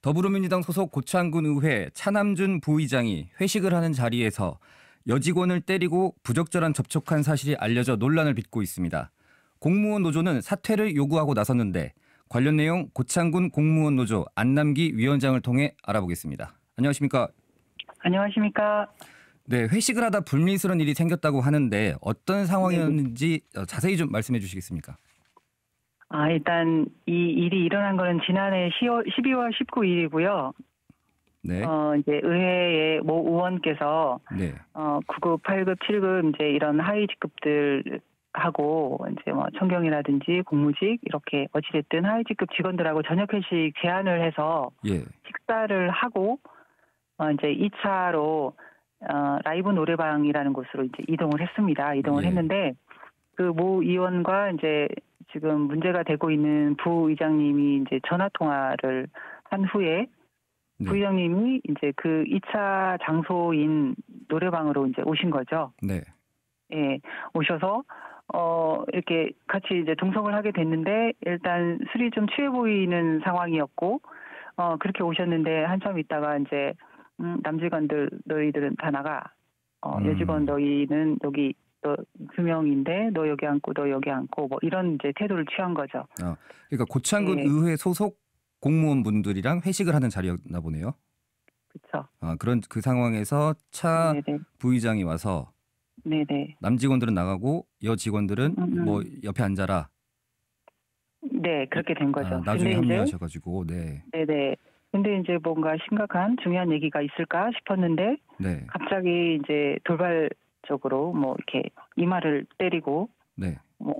더불어민주당 소속 고창군 의회 차남준 부의장이 회식을 하는 자리에서 여직원을 때리고 부적절한 접촉한 사실이 알려져 논란을 빚고 있습니다. 공무원 노조는 사퇴를 요구하고 나섰는데 관련 내용 고창군 공무원 노조 안남기 위원장을 통해 알아보겠습니다. 안녕하십니까? 안녕하십니까? 네, 회식을 하다 불미스러운 일이 생겼다고 하는데 어떤 상황이었는지 자세히 좀 말씀해 주시겠습니까? 일단 이 일이 일어난 거는 지난해 12월 19일이고요. 네. 이제 의회의 모 의원께서 네. 9급, 8급, 7급 이제 이런 하위 직급들 하고 이제 뭐 청경이라든지 공무직 이렇게 어찌됐든 하위 직급 직원들하고 저녁 회식 제안을 해서 예. 식사를 하고 이제 2차로 라이브 노래방이라는 곳으로 이제 이동을 했습니다. 이동을 예. 했는데 그 모 의원과 이제 지금 문제가 되고 있는 부의장님이 이제 전화 통화를 한 후에 네. 부의장님이 이제 그 2차 장소인 노래방으로 이제 오신 거죠. 네. 예, 오셔서 이렇게 같이 이제 동석을 하게 됐는데 일단 술이 좀 취해 보이는 상황이었고 그렇게 오셨는데 한참 있다가 이제 남직원들 너희들은 다 나가. 여직원 너희는 여기 너 2명인데 너 여기 앉고 너 여기 앉고 뭐 이런 이제 태도를 취한 거죠. 그러니까 고창군 네. 의회 소속 공무원분들이랑 회식을 하는 자리였나 보네요. 그렇죠. 그런 그 상황에서 차 네네. 부의장이 와서 네네. 남직원들은 나가고 여직원들은 뭐 옆에 앉아라. 네, 그렇게 된 거죠. 나중에 근데 이제 합류하셔가지고 네. 네네. 근데 이제 뭔가 심각한 중요한 얘기가 있을까 싶었는데 네. 갑자기 이제 돌발적으로 뭐 이렇게 이마를 때리고 네. 뭐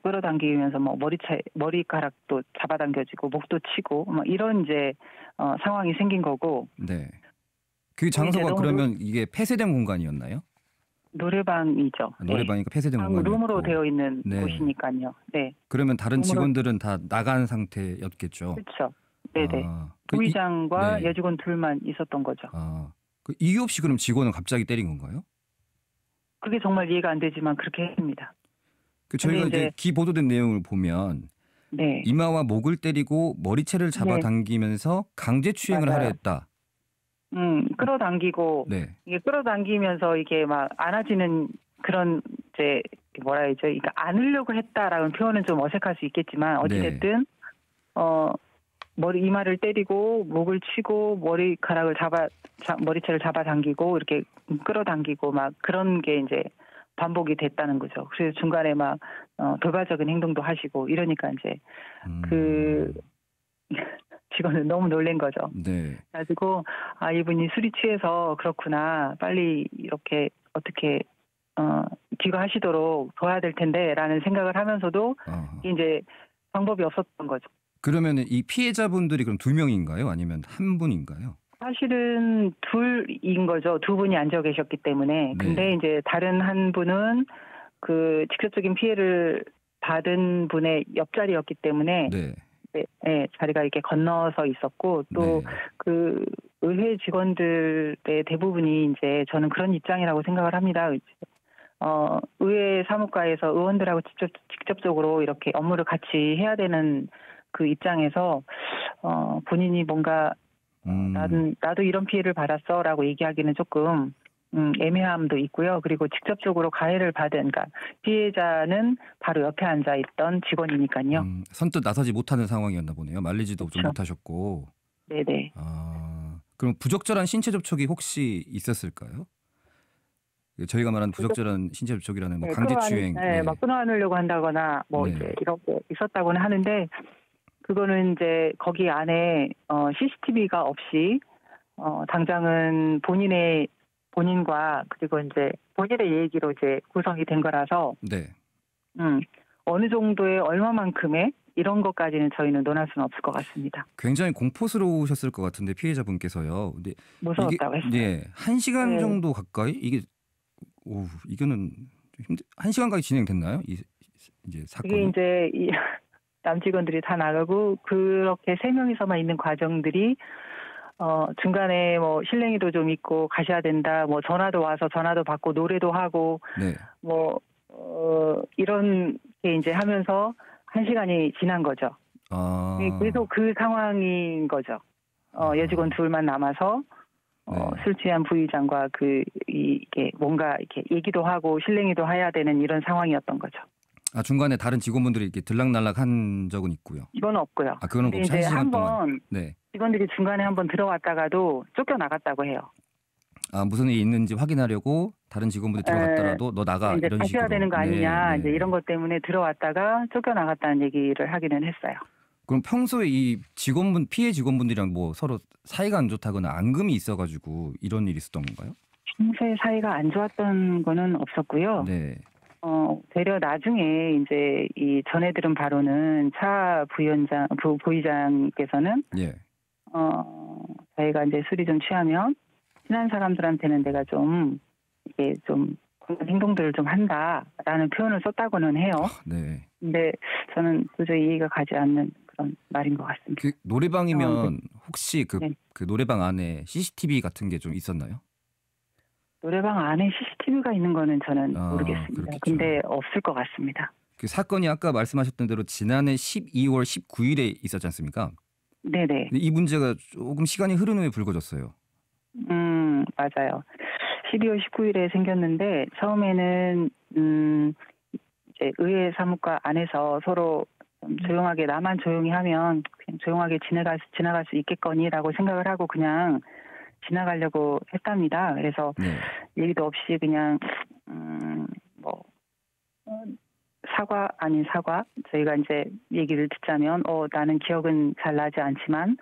끌어당기면서 뭐 머리카락도 잡아당겨지고 목도 치고 뭐 이런 이제 상황이 생긴 거고. 네. 그 장소가 그러면 이게 폐쇄된 공간이었나요? 노래방이죠. 노래방이니까 폐쇄된 네. 공간이었고. 룸으로 되어 있는 네. 곳이니까요. 네. 그러면 다른 직원들은 다 나간 상태였겠죠. 그렇죠. 네네. 그 부의장과 네. 여직원 둘만 있었던 거죠. 그 이유 없이 그럼 직원을 갑자기 때린 건가요? 그게 정말 이해가 안 되지만 그렇게 했습니다. 저희가 이제 기 보도된 내용을 보면 네. 이마와 목을 때리고 머리채를 잡아당기면서 강제 추행을 하려 했다. 끌어당기고 네. 이게 끌어당기면서 이게 막 안아지는 그런 이제 뭐라 해야죠? 그러니까 안으려고 했다라는 표현은 좀 어색할 수 있겠지만 어찌됐든 이마를 때리고 목을 치고 머리채를 잡아당기고 이렇게 끌어당기고 막 그런 게 이제 반복이 됐다는 거죠. 그래서 중간에 막 돌발적인 행동도 하시고 이러니까 이제 그 직원은 너무 놀란 거죠. 네. 그래가지고 이분이 술이 취해서 그렇구나. 빨리 이렇게 어떻게 귀가하시도록 도와야 될 텐데라는 생각을 하면서도 이제 방법이 없었던 거죠. 그러면 이 피해자분들이 그럼 2명인가요? 아니면 한 분인가요? 사실은 둘인 거죠. 2분이 앉아 계셨기 때문에. 근데 이제 다른 한 분은 그 직접적인 피해를 받은 분의 옆자리였기 때문에 네, 자리가 이렇게 건너서 있었고 또 그 의회 직원들의 대부분이 이제 저는 그런 입장이라고 생각을 합니다. 의회 사무과에서 의원들하고 직접적으로 이렇게 업무를 같이 해야 되는 그 입장에서 본인이 뭔가 나도 이런 피해를 받았어라고 얘기하기는 조금 애매함도 있고요. 그리고 직접적으로 가해를 받은, 그러니까 피해자는 바로 옆에 앉아 있던 직원이니까요. 선뜻 나서지 못하는 상황이었나 보네요. 말리지도 좀 못하셨고. 네네. 그럼 부적절한 신체 접촉이 혹시 있었을까요? 저희가 말하는 부적절한 신체 접촉이라는 뭐 강제추행. 막 끊어안으려고 한다거나 뭐 이제 이렇게 있었다고는 하는데 그거는 이제 거기 안에 CCTV가 없이 당장은 본인과 그리고 이제 본인의 얘기로 이제 구성이 된 거라서 어느 정도의 얼마만큼의 이런 것까지는 저희는 논할 수는 없을 것 같습니다. 굉장히 공포스러우셨을 것 같은데 피해자분께서요. 근데 무서웠다고 했어요. 네, 1시간 정도 가까이 이거는 1시간까지 진행됐나요? 이제 사건이? 이게 이제 이 남직원들이 다 나가고 그렇게 3명이서만 있는 과정들이 중간에 뭐 실랭이도 좀 있고 가셔야 된다. 뭐 전화도 와서 전화도 받고 노래도 하고 뭐 이런 게 이제 하면서 1시간이 지난 거죠. 그래서 그 상황인 거죠. 여직원 둘만 남아서 술 취한 부의장과 이게 뭔가 이렇게 얘기도 하고 실랭이도 해야 되는 이런 상황이었던 거죠. 아, 중간에 다른 직원분들이 이렇게 들락날락 한 적은 있고요. 이건 없고요. 아, 그건 없이 한 시간 동안. 네. 직원들이 중간에 한번 들어왔다가도 쫓겨나갔다고 해요. 아, 무슨 일이 있는지 확인하려고 다른 직원분들이 들어갔더라도 너 나가 이제 이런 다시 식으로. 해야 되는 거 아니냐. 네, 이제 이런 것 때문에 들어왔다가 쫓겨나갔다는 얘기를 하기는 했어요. 그럼 평소에 이 피해 직원분들이랑 뭐 서로 사이가 안 좋다거나 앙금이 있어가지고 이런 일이 있었던 건가요? 평소에 사이가 안 좋았던 거는 없었고요. 네. 되려 나중에 이제 이 전해 들은 바로는 차 부의장께서는 예. 저희가 이제 술이 좀 취하면 친한 사람들한테는 내가 좀 이게 좀 그런 행동들을 좀 한다라는 표현을 썼다고는 해요. 네. 근데 저는 도저히 이해가 가지 않는 그런 말인 것 같습니다. 그 노래방이면 네. 혹시 그 네. 노래방 안에 CCTV 같은 게 좀 있었나요? 노래방 안에 CCTV가 있는 거는 저는 모르겠습니다. 그렇겠죠. 근데 없을 것 같습니다. 그 사건이 아까 말씀하셨던 대로 지난해 12월 19일에 있었지 않습니까? 네네. 이 문제가 조금 시간이 흐른 후에 불거졌어요. 맞아요. 12월 19일에 생겼는데 처음에는 이제 의회 사무과 안에서 서로 좀 조용하게 나만 조용히 하면 그냥 조용하게 지나갈 수 있겠거니라고 생각을 하고 그냥 지나가려고 했답니다. 그래서 네. 얘기도 없이 그냥 사과 아닌 사과 저희가 이제 얘기를 듣자면 나는 기억은 잘 나지 않지만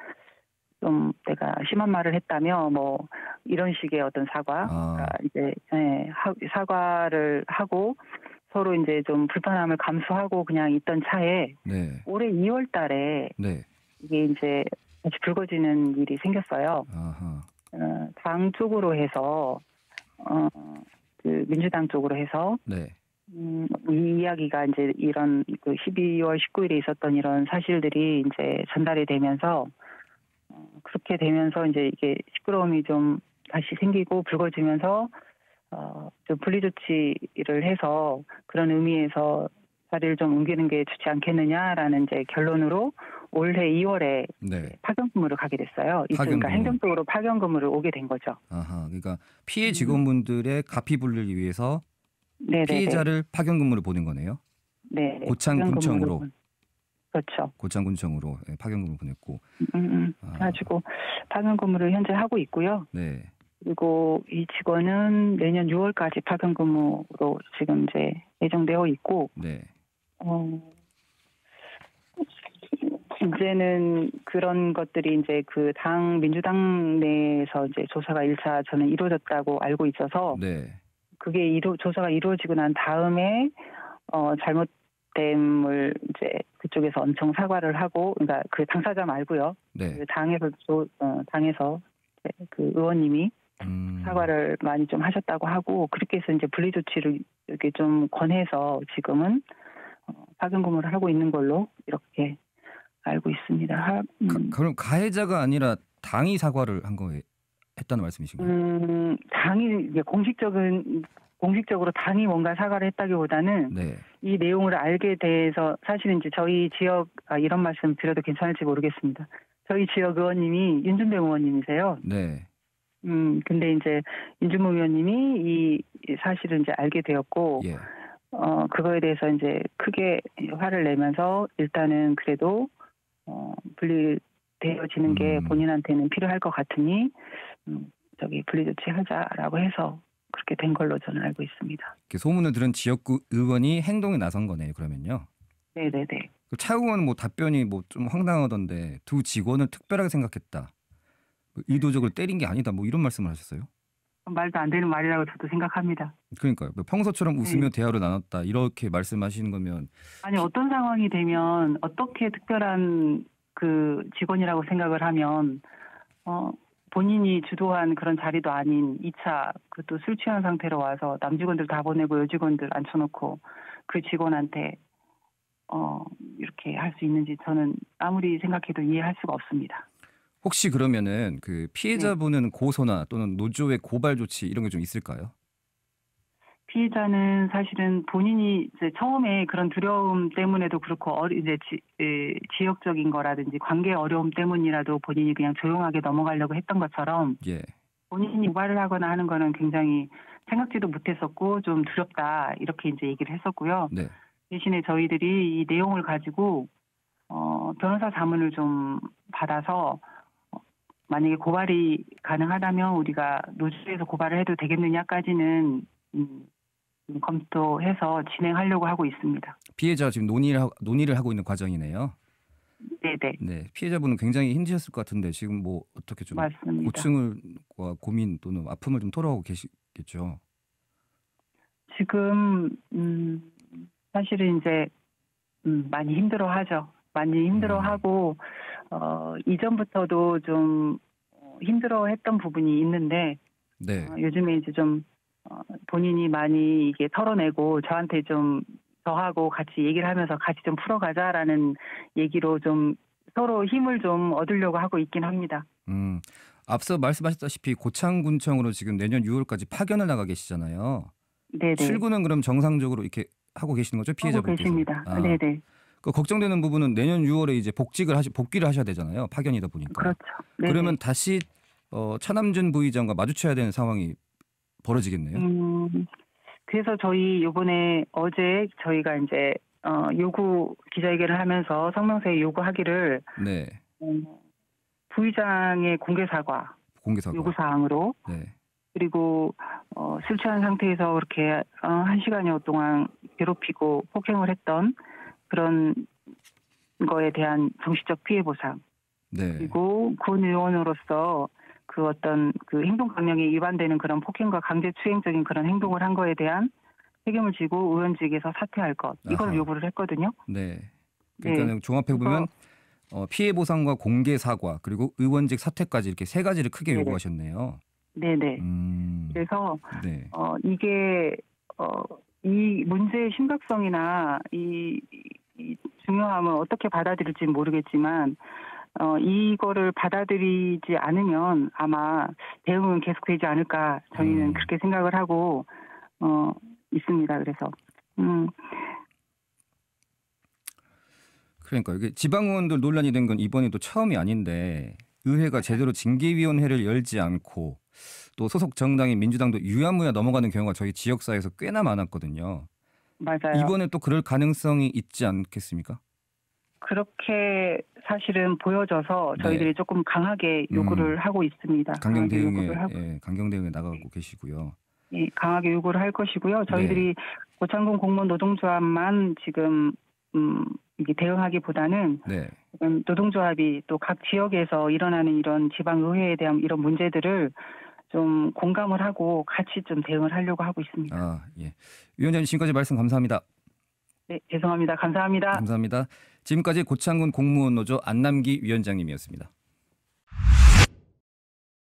좀 내가 심한 말을 했다며 뭐 이런 식의 어떤 사과 이제 사과를 하고 서로 이제 좀 불편함을 감수하고 그냥 있던 차에 네. 올해 2월 달에 네. 이게 이제 다시 불거지는 일이 생겼어요. 아하. 당 쪽으로 해서 그 민주당 쪽으로 해서 네. 이 이야기가 이제 이런 그 12월 19일에 있었던 이런 사실들이 이제 전달이 되면서 그렇게 되면서 이제 이게 시끄러움이 좀 다시 생기고 불거지면서 좀 분리조치를 해서 그런 의미에서 자리를 좀 옮기는 게 좋지 않겠느냐라는 이제 결론으로 올해 2월에 네. 파견 근무를 가게 됐어요. 그러니까 행정적으로 파견 근무를 오게 된 거죠. 아하, 그러니까 피해 직원분들의 가피 분리를 위해서 네네네. 피해자를 파견 근무를 보낸 거네요. 네. 고창군청으로. 그렇죠. 고창군청으로 파견 근무를 보냈고. 그래가지고 파견 근무를 현재 하고 있고요. 네. 그리고 이 직원은 내년 6월까지 파견 근무로 지금 이제 예정되어 있고. 네. 이제는 그런 것들이 이제 그 민주당 내에서 이제 조사가 1차 저는 이루어졌다고 알고 있어서. 네. 그게 조사가 이루어지고 난 다음에 잘못됨을 이제 그쪽에서 엄청 사과를 하고, 그러니까 그 당사자 말고요. 네. 그 당에서 그 의원님이 사과를 많이 좀 하셨다고 하고, 그렇게 해서 이제 분리 조치를 이렇게 좀 권해서 지금은 파견 근무를 하고 있는 걸로 이렇게 알고 있습니다. 그럼 가해자가 아니라 당이 사과를 한 거예요? 했다는 말씀이신가요? 당이 공식적으로 당이 뭔가 사과를 했다기보다는 네. 이 내용을 알게 돼서 사실은 이제 저희 지역 이런 말씀 드려도 괜찮을지 모르겠습니다. 저희 지역 의원님이 윤준배 의원님이세요. 네. 근데 이제 윤준배 의원님이 이 사실을 이제 알게 되었고, 예. 그거에 대해서 이제 크게 화를 내면서 일단은 그래도 분리되어지는 게 본인한테는 필요할 것 같으니 분리 조치하자라고 해서 그렇게 된 걸로 저는 알고 있습니다. 소문을 들은 지역구 의원이 행동에 나선 거네요. 그러면요. 네네네. 차 의원은 뭐 답변이 뭐 좀 황당하던데 두 직원을 특별하게 생각했다. 의도적으로 때린 게 아니다. 뭐 이런 말씀을 하셨어요. 말도 안 되는 말이라고 저도 생각합니다. 그러니까요. 평소처럼 웃으며 대화를 나눴다. 이렇게 말씀하시는 거면 아니 어떤 상황이 되면 어떻게 특별한 그 직원이라고 생각을 하면 본인이 주도한 그런 자리도 아닌 2차 그것도 술 취한 상태로 와서 남직원들 다 보내고 여직원들 앉혀놓고 그 직원한테 이렇게 할 수 있는지 저는 아무리 생각해도 이해할 수가 없습니다. 혹시 그러면은 그 피해자분은 고소나 또는 노조의 고발 조치 이런 게 좀 있을까요? 피해자는 사실은 본인이 이제 처음에 그런 두려움 때문에도 그렇고 이제 지역적인 거라든지 관계 어려움 때문이라도 본인이 그냥 조용하게 넘어가려고 했던 것처럼 예. 본인이 고발을 하거나 하는 거는 굉장히 생각지도 못했었고 좀 두렵다 이렇게 이제 얘기를 했었고요. 네. 대신에 저희들이 이 내용을 가지고 변호사 자문을 좀 받아서 만약에 고발이 가능하다면 우리가 노조에서 고발을 해도 되겠느냐까지는 검토해서 진행하려고 하고 있습니다. 피해자가 지금 논의를 하고 있는 과정이네요. 네네. 네, 피해자분은 굉장히 힘드셨을 것 같은데 지금 뭐 어떻게 좀 맞습니다. 고충과 고민 또는 아픔을 좀 토로하고 계시겠죠. 지금 사실은 이제 많이 힘들어하죠. 많이 힘들어하고 이전부터도 좀 힘들어했던 부분이 있는데 네. 요즘에 이제 좀 본인이 많이 이게 털어내고 저한테 좀 저하고 같이 얘기를 하면서 같이 좀 풀어가자라는 얘기로 좀 서로 힘을 좀 얻으려고 하고 있긴 합니다. 앞서 말씀하셨다시피 고창군청으로 지금 내년 6월까지 파견을 나가 계시잖아요. 네네. 출근은 그럼 정상적으로 이렇게 하고 계시는 거죠, 피해자분께서? 하고 계십니다. 네네. 그 걱정되는 부분은 내년 6월에 이제 복귀를 하셔야 되잖아요. 파견이다 보니까. 그렇죠. 네네. 그러면 다시 차남준 부의장과 마주쳐야 되는 상황이 벌어지겠네요. 그래서 저희 이번에 어제 저희가 이제 요구 기자회견을 하면서 성명서에 요구하기를 네. 부의장의 공개 사과 요구 사항으로 네. 그리고 술 취한 상태에서 그렇게 1시간여 동안 괴롭히고 폭행을 했던 그런 거에 대한 정신적 피해 보상. 네. 그리고 군 의원으로서 그 어떤 그 행동 강령에 위반되는 그런 폭행과 강제추행적인 그런 행동을 한 거에 대한 책임을 지고 의원직에서 사퇴할 것. 이걸 요구를 했거든요. 네. 그러니까 네. 종합해 보면 피해 보상과 공개 사과 그리고 의원직 사퇴까지 이렇게 세 가지를 크게 요구하셨네요. 네네. 그래서 네. 이게 이 문제의 심각성이나 이 중요함을 어떻게 받아들일지는 모르겠지만 이거를 받아들이지 않으면 아마 대응은 계속되지 않을까 저희는 그렇게 생각을 하고 있습니다. 그래서 그러니까 이게 지방의원들 논란이 된 건 이번에도 처음이 아닌데 의회가 제대로 징계위원회를 열지 않고 또 소속 정당인 민주당도 유야무야 넘어가는 경우가 저희 지역사회에서 꽤나 많았거든요. 맞아요. 이번에 또 그럴 가능성이 있지 않겠습니까? 그렇게 사실은 보여져서 저희들이 조금 강하게 요구를 하고 있습니다. 강경 대응에 나가고 계시고요. 예, 강하게 요구를 할 것이고요. 저희들이 고창군 공무원 노동조합만 지금 이게 대응하기보다는 노동조합이 또 각 지역에서 일어나는 이런 지방의회에 대한 이런 문제들을 좀 공감을 하고 같이 좀 대응을 하려고 하고 있습니다. 예. 위원장님 지금까지 말씀 감사합니다. 네, 죄송합니다. 감사합니다. 감사합니다. 지금까지 고창군 공무원 노조 안남기 위원장님이었습니다.